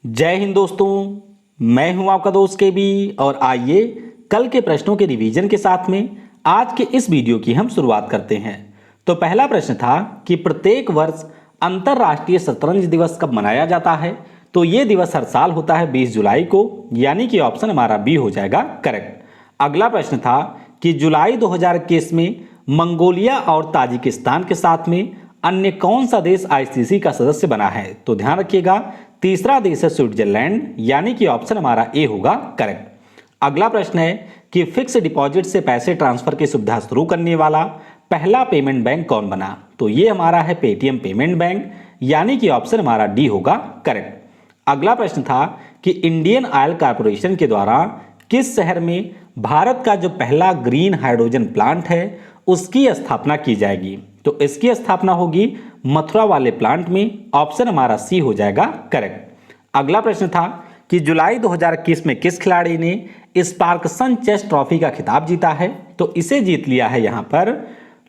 जय हिंद दोस्तों। मैं हूं आपका दोस्त के बी और आइए कल के प्रश्नों के रिवीजन के साथ में आज के इस वीडियो की हम शुरुआत करते हैं। तो पहला प्रश्न था कि प्रत्येक वर्ष अंतर्राष्ट्रीय शतरंज दिवस कब मनाया जाता है। तो ये दिवस हर साल होता है 20 जुलाई को, यानी कि ऑप्शन हमारा बी हो जाएगा करेक्ट। अगला प्रश्न था कि जुलाई 2021 में मंगोलिया और ताजिकिस्तान के साथ में अन्य कौन सा देश आईसीसी का सदस्य बना है। तो ध्यान रखिएगा तीसरा देश है स्विट्जरलैंड, यानी कि ऑप्शन हमारा ए होगा करेक्ट। अगला प्रश्न है कि फिक्स डिपॉजिट से पैसे ट्रांसफर की सुविधा शुरू करने वाला पहला पेमेंट बैंक कौन बना। तो ये हमारा है पेटीएम पेमेंट बैंक, यानी कि ऑप्शन हमारा डी होगा करेक्ट। अगला प्रश्न था कि इंडियन ऑयल कॉर्पोरेशन के द्वारा किस शहर में भारत का जो पहला ग्रीन हाइड्रोजन प्लांट है उसकी स्थापना की जाएगी। तो इसकी स्थापना होगी मथुरा वाले प्लांट में, ऑप्शन हमारा सी हो जाएगा करेक्ट। अगला प्रश्न था कि जुलाई 2021 में किस खिलाड़ी ने स्पार्कसन चेस ट्रॉफी का खिताब जीता है। तो इसे जीत लिया है यहां पर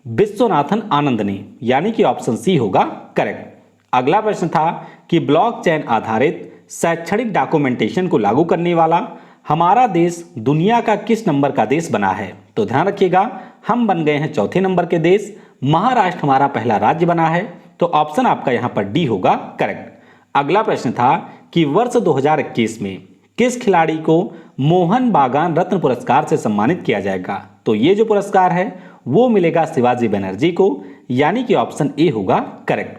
विश्वनाथन आनंद ने, यानी कि ऑप्शन सी होगा करेक्ट। अगला प्रश्न था कि ब्लॉकचेन आधारित शैक्षणिक डॉक्यूमेंटेशन को लागू करने वाला हमारा देश दुनिया का किस नंबर का देश बना है। तो ध्यान रखिएगा हम बन गए हैं चौथे नंबर के देश, महाराष्ट्र हमारा पहला राज्य बना है, तो ऑप्शन आपका यहां पर डी होगा करेक्ट। अगला प्रश्न था कि वर्ष 2021 में किस खिलाड़ी को मोहन बागान रत्न पुरस्कार से सम्मानित किया जाएगा। तो ये जो पुरस्कार है वो मिलेगा शिवाजी बनर्जी को, यानी कि ऑप्शन ए होगा करेक्ट।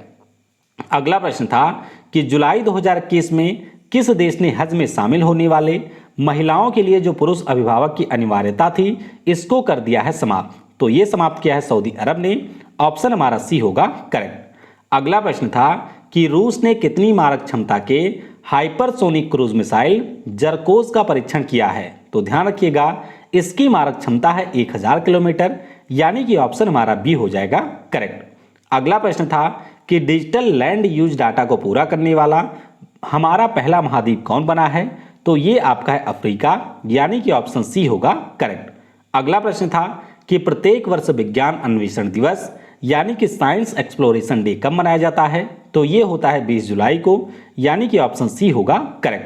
अगला प्रश्न था कि जुलाई 2021 में किस देश ने हज में शामिल होने वाले महिलाओं के लिए जो पुरुष अभिभावक की अनिवार्यता थी इसको कर दिया है समाप्त। तो ये समाप्त किया है सऊदी अरब ने, ऑप्शन हमारा सी होगा करेक्ट। अगला प्रश्न था कि रूस ने कितनी मारक क्षमता के हाइपरसोनिक क्रूज मिसाइल जरकोस का परीक्षण किया है। तो ध्यान रखिएगा इसकी मारक क्षमता है 1000 किलोमीटर, यानी कि ऑप्शन हमारा बी हो जाएगा करेक्ट। अगला प्रश्न था कि डिजिटल लैंड यूज डाटा को पूरा करने वाला हमारा पहला महाद्वीप कौन बना है। तो ये आपका है अफ्रीका, यानी कि ऑप्शन सी होगा करेक्ट। अगला प्रश्न था कि प्रत्येक वर्ष विज्ञान अन्वेषण दिवस यानी कि साइंस एक्सप्लोरेशन डे कब मनाया जाता है। तो ये होता है 20 जुलाई को, यानी कि ऑप्शन सी होगा करेक्ट।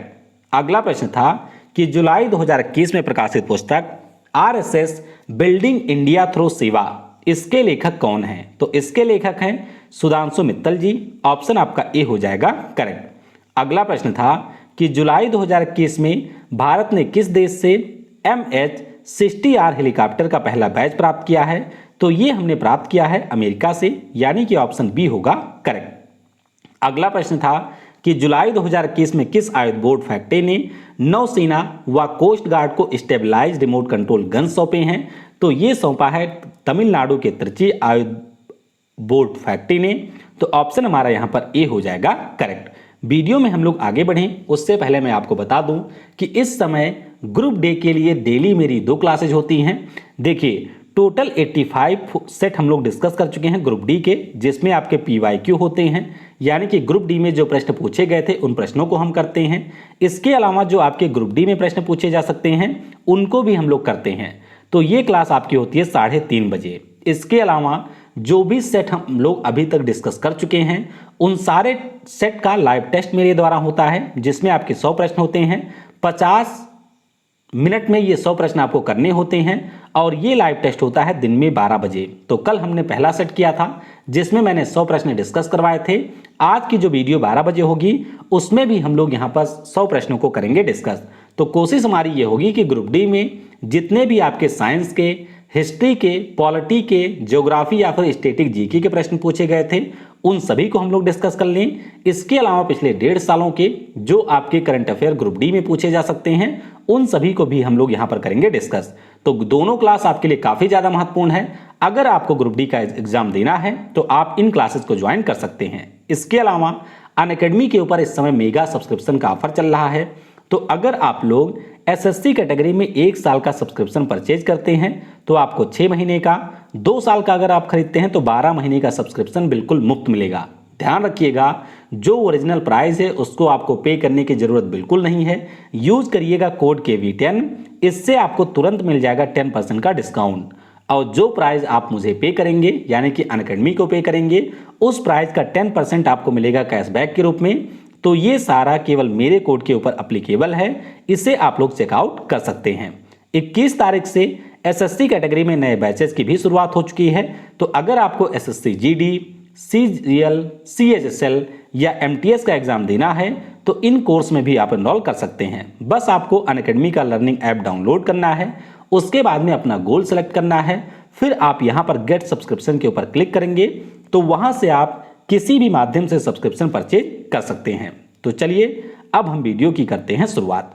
अगला प्रश्न था कि जुलाई 2021 में प्रकाशित पुस्तक आरएसएस बिल्डिंग इंडिया थ्रू सेवा, इसके लेखक कौन हैं। तो इसके लेखक हैं सुधांशु मित्तल जी, ऑप्शन आपका ए हो जाएगा करेक्ट। अगला प्रश्न था कि जुलाई 2021 में भारत ने किस देश से MH-60R हेलीकॉप्टर का पहला बैच प्राप्त किया है। तो ये हमने प्राप्त किया है अमेरिका से, यानी कि ऑप्शन बी होगा करेक्ट। अगला प्रश्न था कि जुलाई 2021 में किस आयुध बोर्ड फैक्ट्री ने नौसेना व कोस्ट गार्ड को स्टेबलाइज रिमोट कंट्रोल गन सौंपे हैं। तो ये सौंपा है तमिलनाडु के त्रिची आयुध बोर्ड फैक्ट्री ने, तो ऑप्शन हमारा यहां पर ए हो जाएगा करेक्ट। वीडियो में हम लोग आगे बढ़ें उससे पहले मैं आपको बता दूं कि इस समय ग्रुप डे के लिए डेली मेरी 2 क्लासेज होती हैं। देखिए टोटल 85 सेट हम लोग डिस्कस कर चुके हैं ग्रुप डी के, जिसमें आपके PYQ होते हैं, यानी कि ग्रुप डी में जो प्रश्न पूछे गए थे उन प्रश्नों को हम करते हैं। इसके अलावा जो आपके ग्रुप डी में प्रश्न पूछे जा सकते हैं उनको भी हम लोग करते हैं। तो ये क्लास आपकी होती है 3:30 बजे। इसके अलावा जो भी सेट हम लोग अभी तक डिस्कस कर चुके हैं उन सारे सेट का लाइव टेस्ट मेरे द्वारा होता है, जिसमें आपके 100 प्रश्न होते हैं। 50 मिनट में ये 100 प्रश्न आपको करने होते हैं और ये लाइव टेस्ट होता है दिन में 12 बजे। तो कल हमने पहला सेट किया था जिसमें मैंने 100 प्रश्न डिस्कस करवाए थे। आज की जो वीडियो 12 बजे होगी उसमें भी हम लोग यहाँ पर 100 प्रश्नों को करेंगे डिस्कस। तो कोशिश हमारी ये होगी कि ग्रुप डी में जितने भी आपके साइंस के, हिस्ट्री के, पॉलिटी के, ज्योग्राफी या फिर स्टैटिक जीके के प्रश्न पूछे गए थे उन सभी को हम लोग डिस्कस कर लें। इसके अलावा पिछले 1.5 सालों के जो आपके करंट अफेयर ग्रुप डी में पूछे जा सकते हैं उन सभी को भी हम लोग यहाँ पर करेंगे डिस्कस। तो दोनों क्लास आपके लिए काफ़ी ज़्यादा महत्वपूर्ण है। अगर आपको ग्रुप डी का एग्जाम देना है तो आप इन क्लासेस को ज्वाइन कर सकते हैं। इसके अलावा अनअकैडमी के ऊपर इस समय मेगा सब्सक्रिप्शन का ऑफर चल रहा है। तो अगर आप लोग SSC कैटेगरी में 1 साल का सब्सक्रिप्शन परचेज करते हैं तो आपको 6 महीने का, 2 साल का अगर आप खरीदते हैं तो 12 महीने का सब्सक्रिप्शन बिल्कुल मुफ्त मिलेगा। ध्यान रखिएगा जो ओरिजिनल प्राइस है उसको आपको पे करने की जरूरत बिल्कुल नहीं है। यूज करिएगा कोड KV10, इससे आपको तुरंत मिल जाएगा 10% का डिस्काउंट। और जो प्राइस आप मुझे पे करेंगे यानी कि अनअकैडमी को पे करेंगे उस प्राइस का 10% आपको मिलेगा कैशबैक के रूप में। तो ये सारा केवल मेरे कोड के ऊपर अप्लीकेबल है, इसे आप लोग चेकआउट कर सकते हैं। 21 तारीख से एसएससी कैटेगरी में नए बैचेस की भी शुरुआत हो चुकी है। तो अगर आपको एसएससी जीडी, सीजीएल, सीएचएसएल या एमटीएस का एग्जाम देना है तो इन कोर्स में भी आप एनरोल कर सकते हैं। बस आपको अनअकैडमी का लर्निंग ऐप डाउनलोड करना है, उसके बाद में अपना गोल सेलेक्ट करना है, फिर आप यहाँ पर गेट सब्सक्रिप्शन के ऊपर क्लिक करेंगे तो वहाँ से आप किसी भी माध्यम से सब्सक्रिप्शन परचेज कर सकते हैं। तो चलिए अब हम वीडियो की करते हैं शुरुआत।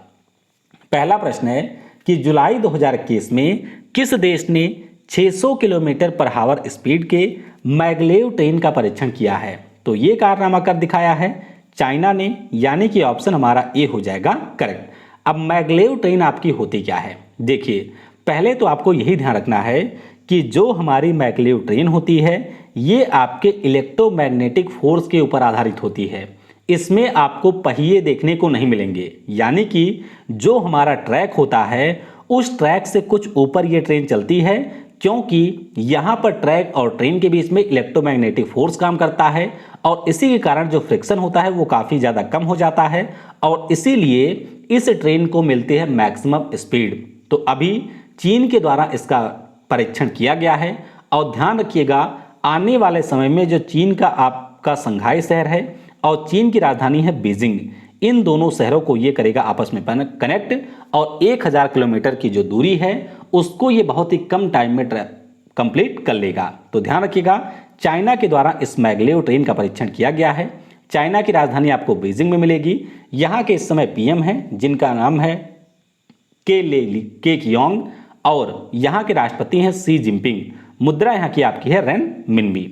पहला प्रश्न है कि जुलाई 2021 में किस देश ने 600 किलोमीटर पर हावर स्पीड के मैगलेव ट्रेन का परीक्षण किया है? तो ये कारनामा कर दिखाया है चाइना ने, यानी कि ऑप्शन हमारा ए हो जाएगा करेक्ट। अब मैगलेव ट्रेन आपकी होती क्या है? देखिए, पहले तो आपको यही ध्यान रखना है कि जो हमारी मैगलेव ट्रेन होती है ये आपके इलेक्ट्रोमैग्नेटिक फोर्स के ऊपर आधारित होती है। इसमें आपको पहिए देखने को नहीं मिलेंगे, यानी कि जो हमारा ट्रैक होता है उस ट्रैक से कुछ ऊपर ये ट्रेन चलती है, क्योंकि यहाँ पर ट्रैक और ट्रेन के बीच में इलेक्ट्रोमैग्नेटिक फोर्स काम करता है और इसी के कारण जो फ्रिक्शन होता है वो काफ़ी ज़्यादा कम हो जाता है और इसीलिए इस ट्रेन को मिलती है मैक्सिमम स्पीड। तो अभी चीन के द्वारा इसका परीक्षण किया गया है और ध्यान रखिएगा आने वाले समय में जो चीन का आपका संघाई शहर है और चीन की राजधानी है बीजिंग, इन दोनों शहरों को ये करेगा आपस में कनेक्ट और 1000 किलोमीटर की जो दूरी है उसको ये बहुत ही कम टाइम में कंप्लीट कर लेगा। तो ध्यान रखिएगा चाइना के द्वारा इस मैगलेव ट्रेन का परीक्षण किया गया है। चाइना की राजधानी आपको बीजिंग में मिलेगी। यहाँ के इस समय पीएम है जिनका नाम है के कियोंग और यहाँ के राष्ट्रपति हैं शी जिनपिंग। मुद्रा यहाँ की आपकी है रेन मिनबी।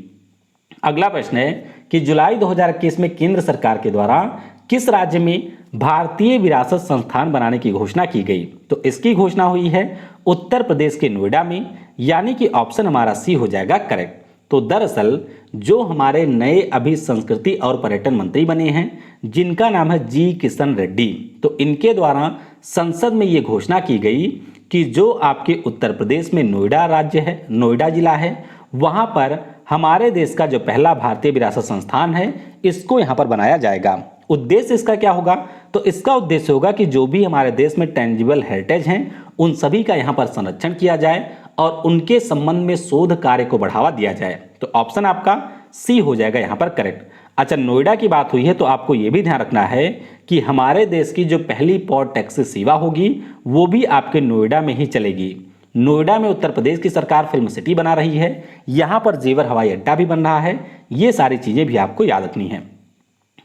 अगला प्रश्न है कि जुलाई 2021 में केंद्र सरकार के द्वारा किस राज्य में भारतीय विरासत संस्थान बनाने की घोषणा की गई? तो इसकी घोषणा हुई है उत्तर प्रदेश के नोएडा में, यानी कि ऑप्शन हमारा सी हो जाएगा करेक्ट। तो दरअसल जो हमारे नए अभी संस्कृति और पर्यटन मंत्री बने हैं जिनका नाम है जी किशन रेड्डी, तो इनके द्वारा संसद में ये घोषणा की गई कि जो आपके उत्तर प्रदेश में नोएडा राज्य है, नोएडा जिला है, वहाँ पर हमारे देश का जो पहला भारतीय विरासत संस्थान है इसको यहाँ पर बनाया जाएगा। उद्देश्य इसका क्या होगा? तो इसका उद्देश्य होगा कि जो भी हमारे देश में टेंजिबल हेरिटेज हैं उन सभी का यहाँ पर संरक्षण किया जाए और उनके संबंध में शोध कार्य को बढ़ावा दिया जाए। तो ऑप्शन आपका सी हो जाएगा यहाँ पर करेक्ट। अच्छा, नोएडा की बात हुई है तो आपको ये भी ध्यान रखना है कि हमारे देश की जो पहली पॉड टैक्सी सेवा होगी वो भी आपके नोएडा में ही चलेगी। नोएडा में उत्तर प्रदेश की सरकार फिल्म सिटी बना रही है, यहाँ पर जेवर हवाई अड्डा भी बन रहा है। ये सारी चीज़ें भी आपको याद रखनी है।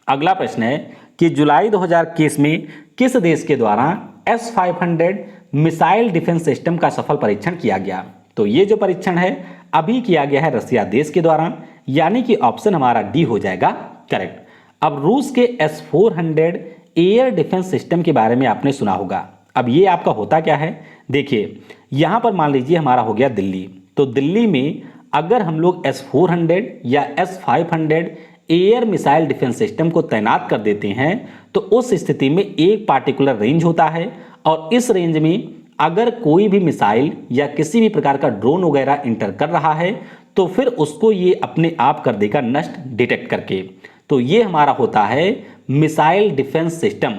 अगला प्रश्न है कि जुलाई 2021 में किस देश के द्वारा S-500 मिसाइल डिफेंस सिस्टम का सफल परीक्षण किया गया? तो ये जो परीक्षण है अभी किया गया है रसिया देश के द्वारा, यानी कि ऑप्शन हमारा डी हो जाएगा करेक्ट। अब रूस के S-400 एयर डिफेंस सिस्टम के बारे में आपने सुना होगा। अब ये आपका होता क्या है? देखिए, यहाँ पर मान लीजिए हमारा हो गया दिल्ली, तो दिल्ली में अगर हम लोग S-400 या S-500 air missile defence system को तैनात कर देते हैं तो उस स्थिति में एक पार्टिकुलर रेंज होता है और इस रेंज में अगर कोई भी मिसाइल या किसी भी प्रकार का ड्रोन वगैरह इंटर कर रहा है तो फिर उसको ये अपने आप कर देगा नष्ट डिटेक्ट करके। तो ये हमारा होता है मिसाइल डिफेंस सिस्टम।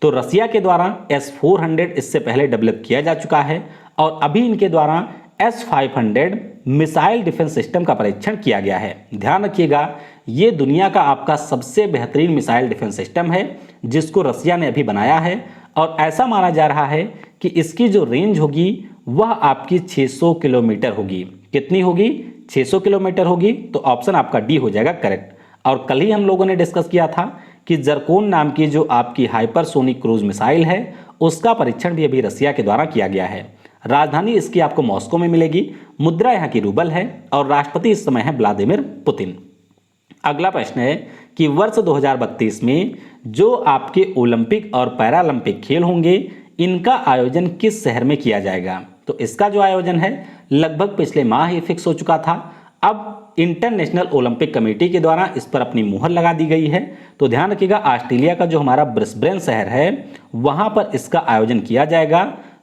तो रसिया के द्वारा S-400 इससे पहले डेवलप किया जा चुका है और अभी इनके द्वारा S-500 मिसाइल डिफेंस सिस्टम का परीक्षण किया गया है। ध्यान रखिएगा ये दुनिया का आपका सबसे बेहतरीन मिसाइल डिफेंस सिस्टम है जिसको रसिया ने अभी बनाया है और ऐसा माना जा रहा है कि इसकी जो रेंज होगी वह आपकी 600 किलोमीटर होगी। कितनी होगी? 600 किलोमीटर होगी। तो ऑप्शन आपका डी हो जाएगा करेक्ट। और कल ही हम लोगों ने डिस्कस किया था कि जरकोन नाम की जो आपकी हाइपरसोनिक क्रूज मिसाइल है उसका परीक्षण भी अभी रसिया के द्वारा किया गया है। राजधानी इसकी आपको मॉस्को में मिलेगी। मुद्रा यहाँ की रूबल है और राष्ट्रपति इस समय है व्लादिमीर पुतिन। अगला प्रश्न है कि वर्ष 2032 में जो आपके ओलंपिक और पैरालंपिक खेल होंगे इनका आयोजन किस शहर में किया जाएगा? तो इसका जो आयोजन है लगभग पिछले माह ही फिक्स हो चुका था। अब इंटरनेशनल ओलंपिक कमेटी के द्वारा इस पर अपनी मुहर लगा दी गई है। तो ध्यान रखिएगा ऑस्ट्रेलिया का जो हमारा ब्रिस्बेन शहर है वहां पर इसका आयोजन किया जाएगा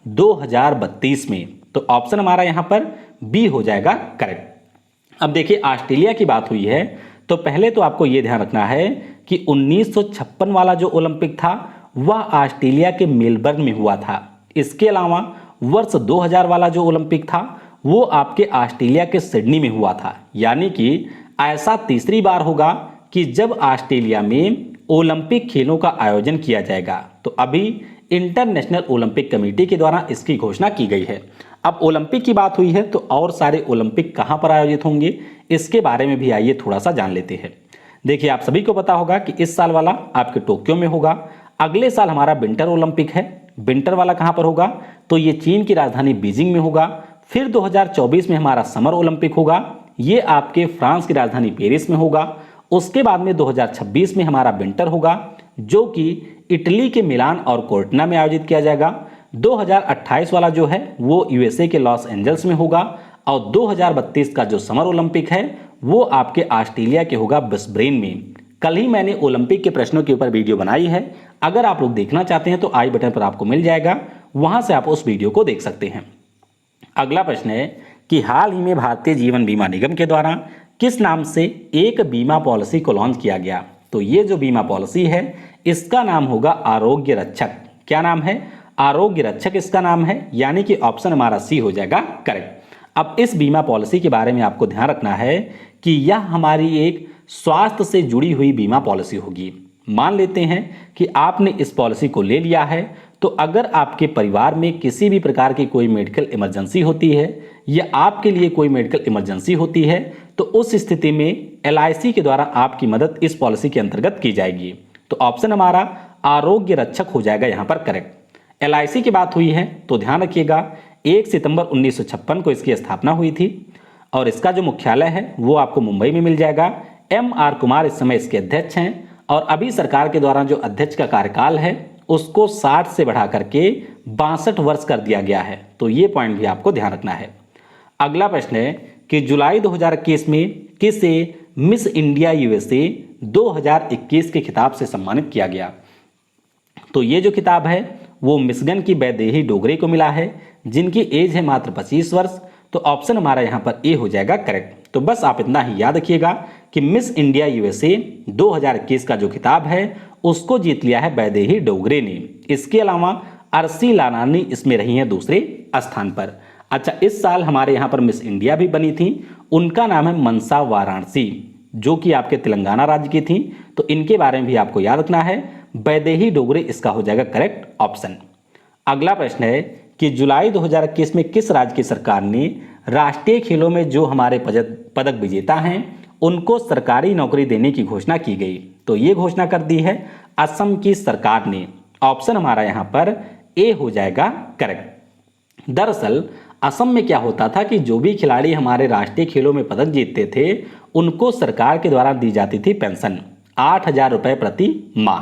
2032 में। तो ऑप्शन हमारा यहाँ पर बी हो जाएगा करेक्ट। अब देखिए ऑस्ट्रेलिया की बात हुई है तो पहले तो आपको यह ध्यान रखना है कि 1956 वाला जो ओलंपिक था वह ऑस्ट्रेलिया के मेलबर्न में हुआ था। इसके अलावा वर्ष 2000 वाला जो ओलंपिक था वो आपके ऑस्ट्रेलिया के सिडनी में हुआ था। यानी कि ऐसा तीसरी बार होगा कि जब ऑस्ट्रेलिया में ओलंपिक खेलों का आयोजन किया जाएगा। तो अभी इंटरनेशनल ओलंपिक कमेटी के द्वारा इसकी घोषणा की गई है। अब ओलंपिक की बात हुई है तो और सारे ओलंपिक कहां पर आयोजित होंगे इसके बारे में भी आइए थोड़ा सा जान लेते हैं। देखिए, आप सभी को पता होगा कि इस साल वाला आपके टोक्यो में होगा। अगले साल हमारा विंटर ओलंपिक है। विंटर वाला कहां पर होगा तो ये चीन की राजधानी बीजिंग में होगा। फिर 2024 में हमारा समर ओलंपिक होगा, ये आपके फ्रांस की राजधानी पेरिस में होगा। उसके बाद में 2026 में हमारा विंटर होगा जो कि इटली के मिलान और कोर्टिना में आयोजित किया जाएगा। 2028 वाला जो है वो यूएसए के लॉस एंजल्स में होगा और 2032 का जो समर ओलंपिक है वो आपके ऑस्ट्रेलिया के होगा ब्रिस्बेन में। कल ही मैंने ओलंपिक के प्रश्नों के ऊपर वीडियो बनाई है, अगर आप लोग देखना चाहते हैं तो आई बटन पर आपको मिल जाएगा, वहां से आप उस वीडियो को देख सकते हैं। अगला प्रश्न है कि हाल ही में भारतीय जीवन बीमा निगम के द्वारा किस नाम से एक बीमा पॉलिसी को लॉन्च किया गया। तो ये जो बीमा पॉलिसी है इसका नाम होगा आरोग्य रक्षक। क्या नाम है? आरोग्य रक्षक इसका नाम है, यानी कि ऑप्शन हमारा सी हो जाएगा करेक्ट। अब इस बीमा पॉलिसी के बारे में आपको ध्यान रखना है कि यह हमारी एक स्वास्थ्य से जुड़ी हुई बीमा पॉलिसी होगी। मान लेते हैं कि आपने इस पॉलिसी को ले लिया है, तो अगर आपके परिवार में किसी भी प्रकार की कोई मेडिकल इमरजेंसी होती है या आपके लिए कोई मेडिकल इमरजेंसी होती है तो उस स्थिति में एलआईसी के द्वारा आपकी मदद इस पॉलिसी के अंतर्गत की जाएगी। तो ऑप्शन हमारा आरोग्य रक्षक हो जाएगा यहाँ पर करेक्ट। एलआईसी की बात हुई है तो ध्यान रखिएगा 1 सितंबर 1956 को इसकी स्थापना हुई थी और इसका जो मुख्यालय है वो आपको मुंबई में मिल जाएगा। एम.आर. कुमार इस समय इसके अध्यक्ष हैं और अभी सरकार के द्वारा जो अध्यक्ष का कार्यकाल है उसको 60 से बढ़ा करके 62 वर्ष कर दिया गया है। तो ये पॉइंट भी आपको ध्यान रखना है। अगला प्रश्न है कि जुलाई 2021 में किसे मिस इंडिया यूएसए 2021 के खिताब से सम्मानित किया गया। तो ये जो किताब है वो मिशिगन की वैदेही डोगरे को मिला है जिनकी एज है मात्र 25 वर्ष। तो ऑप्शन हमारा यहाँ पर ए हो जाएगा करेक्ट। तो बस आप इतना ही याद रखिएगा कि मिस इंडिया यूएसए 2021 का जो खिताब है उसको जीत लिया है वैदेही डोगरे ने। इसके अलावा अर्सी लानानी इसमें रही हैं दूसरे स्थान पर। अच्छा, इस साल हमारे यहाँ पर मिस इंडिया भी बनी थी, उनका नाम है मनसा वाराणसी जो कि आपके तेलंगाना राज्य की थी। तो इनके बारे में भी आपको याद रखना है, वैदेही डोगरे इसका हो जाएगा करेक्ट ऑप्शन। अगला प्रश्न है कि जुलाई 2021 में किस राज्य की सरकार ने राष्ट्रीय खेलों में जो हमारे पदक विजेता हैं उनको सरकारी नौकरी देने की घोषणा की गई। तो ये घोषणा कर दी है असम की सरकार ने। ऑप्शन हमारा यहाँ पर ए हो जाएगा करेक्ट। दरअसल असम में क्या होता था कि जो भी खिलाड़ी हमारे राष्ट्रीय खेलों में पदक जीतते थे उनको सरकार के द्वारा दी जाती थी पेंशन 8,000 रुपये प्रति माह।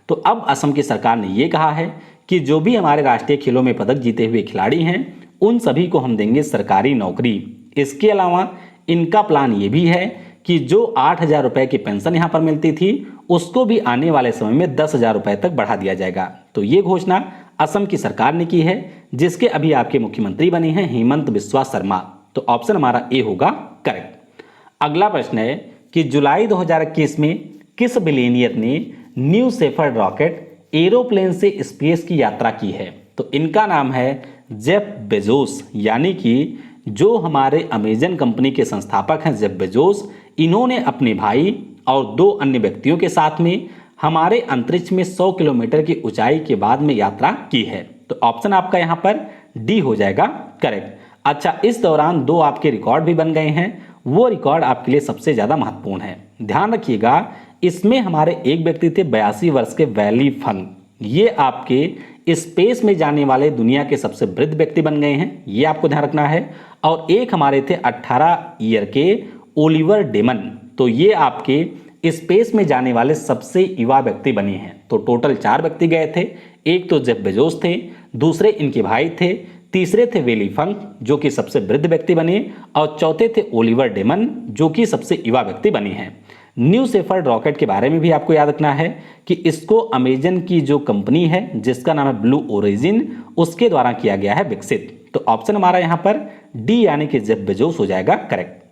तो अब असम की सरकार ने ये कहा है कि जो भी हमारे राष्ट्रीय खेलों में पदक जीते हुए खिलाड़ी हैं उन सभी को हम देंगे सरकारी नौकरी। इसके अलावा इनका प्लान ये भी है कि जो 8,000 रुपये की पेंशन यहाँ पर मिलती थी उसको भी आने वाले समय में 10,000 रुपये तक बढ़ा दिया जाएगा। तो ये घोषणा असम की सरकार ने की है जिसके अभी आपके मुख्यमंत्री बने हैं हेमंत बिस्वा शर्मा। तो ऑप्शन हमारा ए होगा करेक्ट। अगला प्रश्न है कि जुलाई 2021 में किस बिलियनियर ने न्यू शेफर्ड रॉकेट एरोप्लेन से स्पेस की यात्रा की है। तो इनका नाम है जेफ बेजोस, यानी कि जो हमारे अमेजन कंपनी के संस्थापक हैं जेफ बेजोस, इन्होंने अपने भाई और 2 अन्य व्यक्तियों के साथ में हमारे अंतरिक्ष में 100 किलोमीटर की ऊंचाई के बाद में यात्रा की है। तो ऑप्शन आपका यहाँ पर डी हो जाएगा करेक्ट। अच्छा, इस दौरान 2 आपके रिकॉर्ड भी बन गए हैं, वो रिकॉर्ड आपके लिए सबसे ज़्यादा महत्वपूर्ण है। ध्यान रखिएगा इसमें हमारे एक व्यक्ति थे 82 वर्ष के वैली फंग, ये आपके स्पेस में जाने वाले दुनिया के सबसे वृद्ध व्यक्ति बन गए हैं, ये आपको ध्यान रखना है। और एक हमारे थे 18 ईयर के ओलिवर डेमन, तो ये आपके स्पेस में जाने वाले सबसे युवा व्यक्ति बने हैं। तो टोटल 4 व्यक्ति गए थे, एक तो जेफ बेजोस थे, दूसरे इनके भाई थे, तीसरे थे वेली फंग जो कि सबसे वृद्ध व्यक्ति बने और चौथे थे ओलिवर डेमन जो कि सबसे युवा व्यक्ति बने हैं। न्यू शेफर्ड रॉकेट के बारे में भी आपको याद रखना है कि इसको अमेजन की जो कंपनी है जिसका नाम है ब्लू ओरिजिन, उसके द्वारा किया गया है विकसित। तो ऑप्शन हमारा यहाँ पर डी यानी कि जेफ बेजोस हो जाएगा करेक्ट।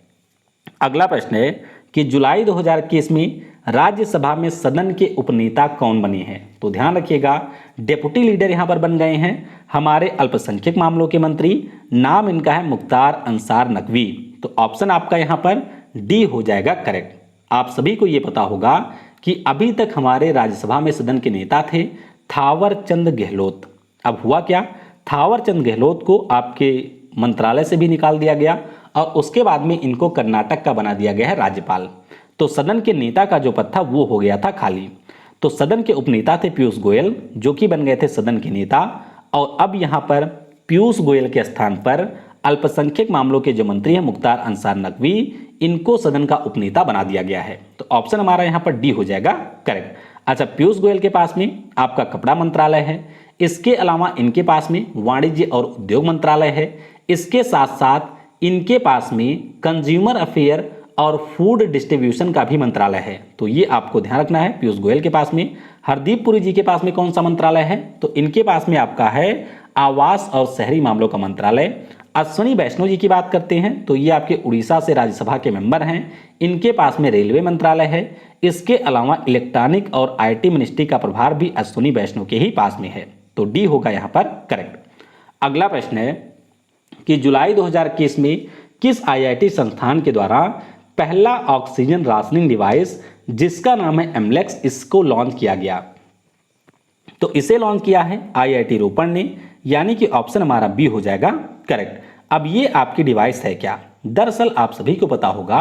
अगला प्रश्न है कि जुलाई 2021 में राज्यसभा में सदन के उपनेता कौन बने हैं। तो ध्यान रखिएगा, डेप्यूटी लीडर यहां पर बन गए हैं हमारे अल्पसंख्यक मामलों के मंत्री, नाम इनका है मुख्तार अंसार नकवी। तो ऑप्शन आपका यहां पर डी हो जाएगा करेक्ट। आप सभी को यह पता होगा कि अभी तक हमारे राज्यसभा में सदन के नेता थे थावर चंद गहलोत। अब हुआ क्या, थावर चंद गहलोत को आपके मंत्रालय से भी निकाल दिया गया और उसके बाद में इनको कर्नाटक का बना दिया गया है राज्यपाल। तो सदन के नेता का जो पद था वो हो गया था खाली। तो सदन के उपनेता थे पीयूष गोयल, जो कि बन गए थे सदन के नेता, और अब यहां पर पीयूष गोयल के स्थान पर अल्पसंख्यक मामलों के जो मंत्री हैं मुख्तार अंसार नकवी, इनको सदन का उपनेता बना दिया गया है। तो ऑप्शन हमारा यहां पर डी हो जाएगा करेक्ट। अच्छा, पीयूष गोयल के पास में आपका कपड़ा मंत्रालय है, इसके अलावा इनके पास में वाणिज्य और उद्योग मंत्रालय है, इसके साथ साथ इनके पास में कंज्यूमर अफेयर और फूड डिस्ट्रीब्यूशन का भी मंत्रालय है। तो ये आपको ध्यान रखना है। पीयूष गोयल के पास में, हरदीप पुरी जी के पास में कौन सा मंत्रालय है, तो इनके पास में आपका है आवास और शहरी मामलों का मंत्रालय। अश्विनी वैष्णव जी की बात करते हैं तो ये आपके उड़ीसा से राज्यसभा के मेंबर हैं, इनके पास में रेलवे मंत्रालय है। इसके अलावा इलेक्ट्रॉनिक और आईटी मिनिस्ट्री का प्रभार भी अश्विनी वैष्णव के ही पास में है। तो डी होगा यहां पर करेक्ट। अगला प्रश्न है कि जुलाई 2021 में किस आईआईटी संस्थान के द्वारा पहला ऑक्सीजन राशनिंग डिवाइस जिसका नाम है एमलेक्स, इसको लॉन्च किया गया। तो इसे लॉन्च किया है आईआईटी रोपड़ ने, यानी कि ऑप्शन हमारा बी हो जाएगा करेक्ट। अब ये आपकी डिवाइस है क्या, दरअसल आप सभी को पता होगा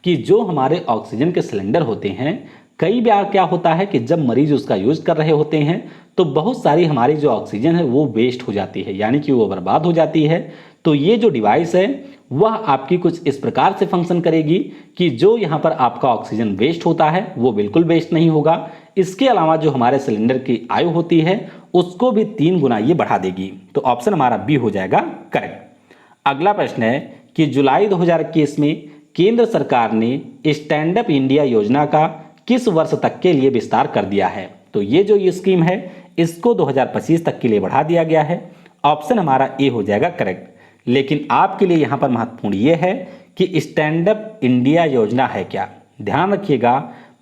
कि जो हमारे ऑक्सीजन के सिलेंडर होते हैं, कई बार क्या होता है कि जब मरीज उसका यूज कर रहे होते हैं तो बहुत सारी हमारी जो ऑक्सीजन है वो वेस्ट हो जाती है, यानी कि वो बर्बाद हो जाती है। तो ये जो डिवाइस है वह आपकी कुछ इस प्रकार से फंक्शन करेगी कि जो यहाँ पर आपका ऑक्सीजन वेस्ट होता है वो बिल्कुल वेस्ट नहीं होगा। इसके अलावा जो हमारे सिलेंडर की आयु होती है उसको भी 3 गुना ये बढ़ा देगी। तो ऑप्शन हमारा बी हो जाएगा करेक्ट। अगला प्रश्न है कि जुलाई 2021 में केंद्र सरकार ने स्टैंड अप इंडिया योजना का किस वर्ष तक के लिए विस्तार कर दिया है। तो ये जो ये स्कीम है इसको 2025 तक के लिए बढ़ा दिया गया है। ऑप्शन हमारा ए हो जाएगा करेक्ट। लेकिन आपके लिए यहां पर महत्वपूर्ण ये है कि स्टैंड अप इंडिया योजना है क्या। ध्यान रखिएगा,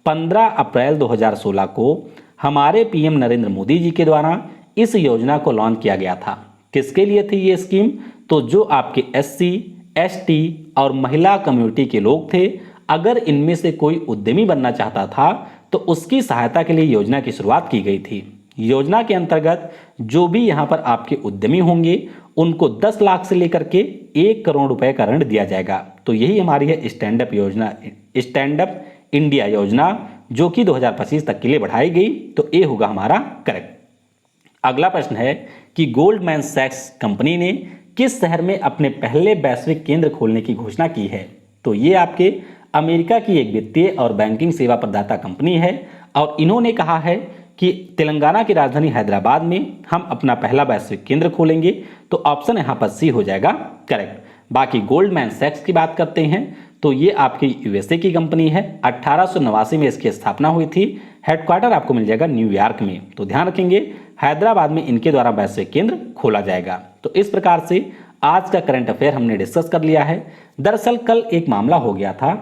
15 अप्रैल 2016 को हमारे पीएम नरेंद्र मोदी जी के द्वारा इस योजना को लॉन्च किया गया था। किसके लिए थी ये स्कीम, तो जो आपके एससी, एसटी और महिला कम्युनिटी के लोग थे, अगर इनमें से कोई उद्यमी बनना चाहता था तो उसकी सहायता के लिए योजना की शुरुआत की गई थी। योजना के अंतर्गत जो भी यहाँ पर आपके उद्यमी होंगे उनको 10 लाख से लेकर के 1 करोड़ रुपए का ऋण दिया जाएगा। तो यही हमारी है स्टैंड अप योजना, स्टैंड अप इंडिया योजना, जो कि 2025 तक के लिए बढ़ाई गई। तो ए होगा हमारा करेक्ट। अगला प्रश्न है कि गोल्डमैन सैक्स कंपनी ने किस शहर में अपने पहले वैश्विक केंद्र खोलने की घोषणा की है। तो ये आपके अमेरिका की एक वित्तीय और बैंकिंग सेवा प्रदाता कंपनी है और इन्होंने कहा है कि तेलंगाना की राजधानी हैदराबाद में हम अपना पहला वैश्विक केंद्र खोलेंगे। तो ऑप्शन यहाँ पर सी हो जाएगा करेक्ट। बाकी गोल्डमैन सैक्स की बात करते हैं तो ये आपकी यूएसए की कंपनी है। 1889 में इसकी स्थापना हुई थी। हेडक्वार्टर आपको मिल जाएगा न्यूयॉर्क में। तो ध्यान रखेंगे हैदराबाद में इनके द्वारा वैश्विक केंद्र खोला जाएगा। तो इस प्रकार से आज का करंट अफेयर हमने डिस्कस कर लिया है। दरअसल कल एक मामला हो गया था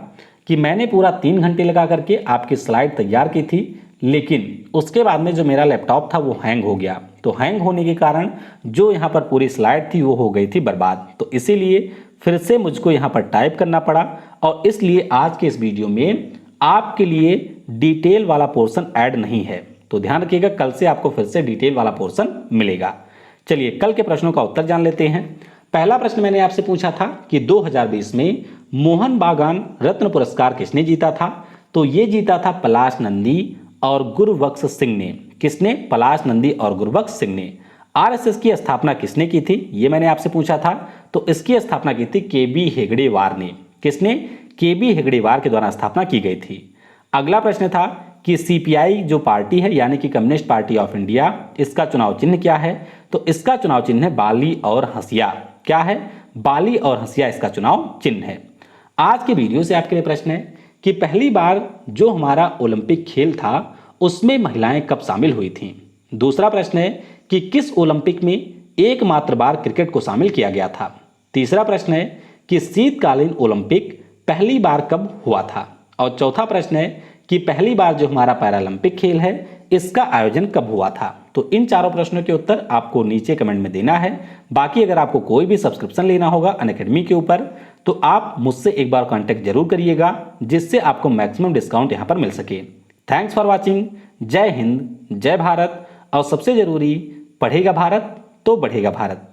कि मैंने पूरा 3 घंटे लगा करके आपकी स्लाइड तैयार की थी, लेकिन उसके बाद में जो मेरा लैपटॉप था वो हैंग हो गया। तो हैंग होने के कारण जो यहाँ पर पूरी स्लाइड थी वो हो गई थी बर्बाद। तो इसीलिए फिर से मुझको यहाँ पर टाइप करना पड़ा और इसलिए आज के इस वीडियो में आपके लिए डिटेल वाला पोर्शन ऐड नहीं है। तो ध्यान रखिएगा, कल से आपको फिर से डिटेल वाला पोर्शन मिलेगा। चलिए कल के प्रश्नों का उत्तर जान लेते हैं। पहला प्रश्न मैंने आपसे पूछा था कि 2020 में मोहन बागान रत्न पुरस्कार किसने जीता था। तो ये जीता था पलाश नंदी और गुरबख्श सिंह ने। किसने, पलाश नंदी और गुरबख्श सिंह ने। आरएसएस की स्थापना किसने की थी, ये मैंने आपसे पूछा था। तो इसकी स्थापना की थी केबी हेगड़ेवार ने। किसने, केबी हेगड़ेवार के द्वारा स्थापना की गई थी। अगला प्रश्न था कि सीपीआई जो पार्टी है यानी कि कम्युनिस्ट पार्टी ऑफ इंडिया, इसका चुनाव चिन्ह क्या है। तो इसका चुनाव चिन्ह है बाली और हंसिया। क्या है, बाली और हंसिया इसका चुनाव चिन्ह है। आज के वीडियो से आपके लिए प्रश्न है कि पहली बार जो हमारा ओलंपिक खेल था उसमें महिलाएं कब शामिल हुई थीं। दूसरा प्रश्न है कि किस ओलंपिक में एकमात्र बार क्रिकेट को शामिल किया गया था। तीसरा प्रश्न है कि शीतकालीन ओलंपिक पहली बार कब हुआ था। और चौथा प्रश्न है कि पहली बार जो हमारा पैरालंपिक खेल है इसका आयोजन कब हुआ था। तो इन चारों प्रश्नों के उत्तर आपको नीचे कमेंट में देना है। बाकी अगर आपको कोई भी सब्सक्रिप्शन लेना होगा अनअकैडमी के ऊपर तो आप मुझसे एक बार कांटेक्ट जरूर करिएगा, जिससे आपको मैक्सिमम डिस्काउंट यहां पर मिल सके। Thanks for watching. जय हिंद, जय भारत, और सबसे जरूरी, पढ़ेगा भारत तो बढ़ेगा भारत।